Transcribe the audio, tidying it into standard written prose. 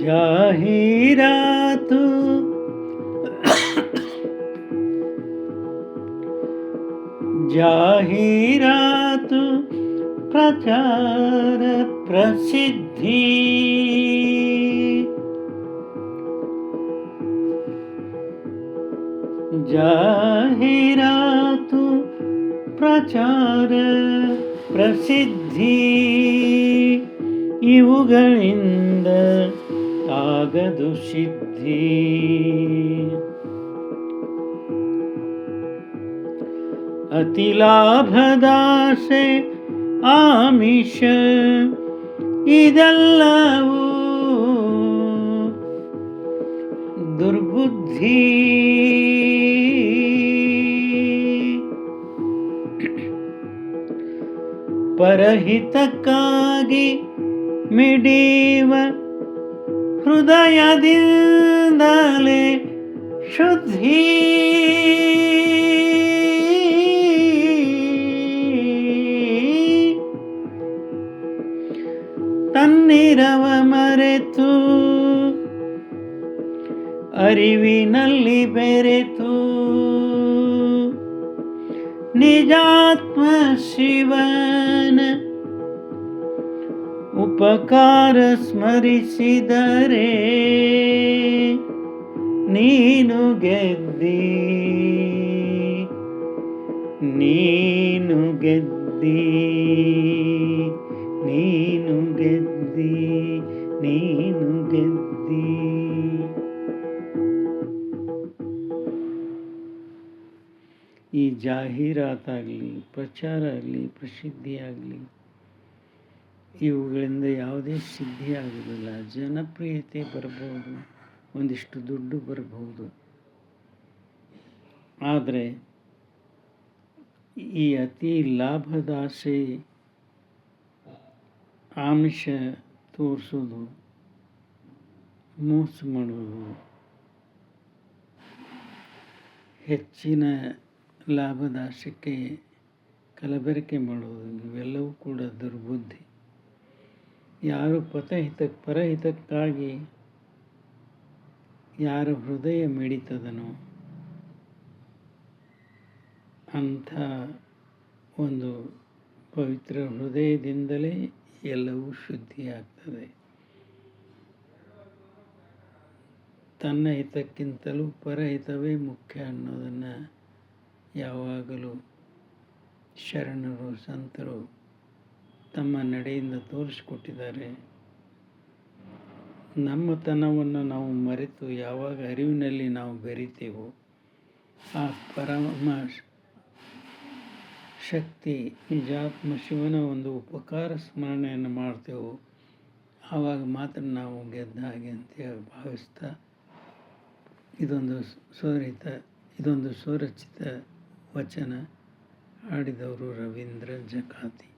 ಜಾಹೀರಾತು ಜಾಹೀರಾತು ಪ್ರಚಾರ ಪ್ರಸಿದ್ಧಿ ಜಾಹೀರಾತು ಪ್ರಚಾರ ಪ್ರಸಿದ್ಧಿ ಇವುಗಳಿಂದ ಆಗದು ಸಿದ್ಧಿ. ಅತಿ ಲಾಭದಾಸೆ ಆಮಿಷ ಇದೆಲ್ಲವೂ ದುರ್ಬುದ್ಧಿ. ಪರಹಿತಕ್ಕಾಗಿ ಮಿಡಿಯುವ ಹೃದಯದಿಂದಲೇ ಶುದ್ಧಿ. ತನ್ನಿರವ ಮರೆತು ಅರಿವಿನಲ್ಲಿ ಬೆರೆತು ನಿಜಾತ್ಮ ಶಿವನ ಉಪಕಾರ ಸ್ಮರಿಸಿದರೆ ನೀನು ಗೆದ್ದಿ, ನೀನು ಗೆದ್ದಿ, ನೀನು ಗೆದ್ದಿ, ನೀನು ಗೆದ್ದಿ. ಈ ಜಾಹೀರಾತಾಗಲಿ, ಪ್ರಚಾರ ಆಗಲಿ, ಪ್ರಸಿದ್ಧಿ ಆಗಲಿ, ಇವುಗಳಿಂದ ಯಾವುದೇ ಸಿದ್ಧಿ ಆಗುವುದಿಲ್ಲ. ಜನಪ್ರಿಯತೆ ಬರಬಹುದು, ಒಂದಿಷ್ಟು ದುಡ್ಡು ಬರಬಹುದು, ಆದರೆ ಈ ಅತಿ ಲಾಭದಾಸೆ ಆಮಿಷ ತೋರಿಸೋದು, ಮೋಸ ಮಾಡೋದು, ಹೆಚ್ಚಿನ ಲಾಭದಾಸಕ್ಕೆ ಕಲಬೆರಕೆ ಮಾಡೋದು, ಇವೆಲ್ಲವೂ ಕೂಡ ದುರ್ಬುದ್ಧಿ. ಯಾರು ಪರಹಿತಕ್ಕಾಗಿ ಯಾರ ಹೃದಯ ಮಿಡಿತದನೋ ಅಂಥ ಒಂದು ಪವಿತ್ರ ಹೃದಯದಿಂದಲೇ ಎಲ್ಲವೂ ಶುದ್ಧಿಯಾಗ್ತದೆ. ತನ್ನ ಹಿತಕ್ಕಿಂತಲೂ ಪರಹಿತವೇ ಮುಖ್ಯ ಅನ್ನೋದನ್ನು ಯಾವಾಗಲೂ ಶರಣರು, ಸಂತರು ತಮ್ಮ ನಡೆಯಿಂದ ತೋರಿಸಿಕೊಟ್ಟಿದ್ದಾರೆ. ನಮ್ಮತನವನ್ನು ನಾವು ಮರೆತು ಯಾವಾಗ ಅರಿವಿನಲ್ಲಿ ನಾವು ಬೆರಿತೇವೋ, ಆ ಪರಮ ಶಕ್ತಿ ನಿಜಾತ್ಮ ಶಿವನ ಒಂದು ಉಪಕಾರ ಸ್ಮರಣೆಯನ್ನು ಮಾಡ್ತೇವೋ, ಆವಾಗ ಮಾತ್ರ ನಾವು ಗೆದ್ದ ಹಾಗೆ ಅಂತೇಳಿ ಭಾವಿಸ್ತಾ ಇದೊಂದು ಸ್ವರಚಿತ ವಚನ ಹಾಡಿದವರು ರವೀಂದ್ರ ಜಕಾತಿ.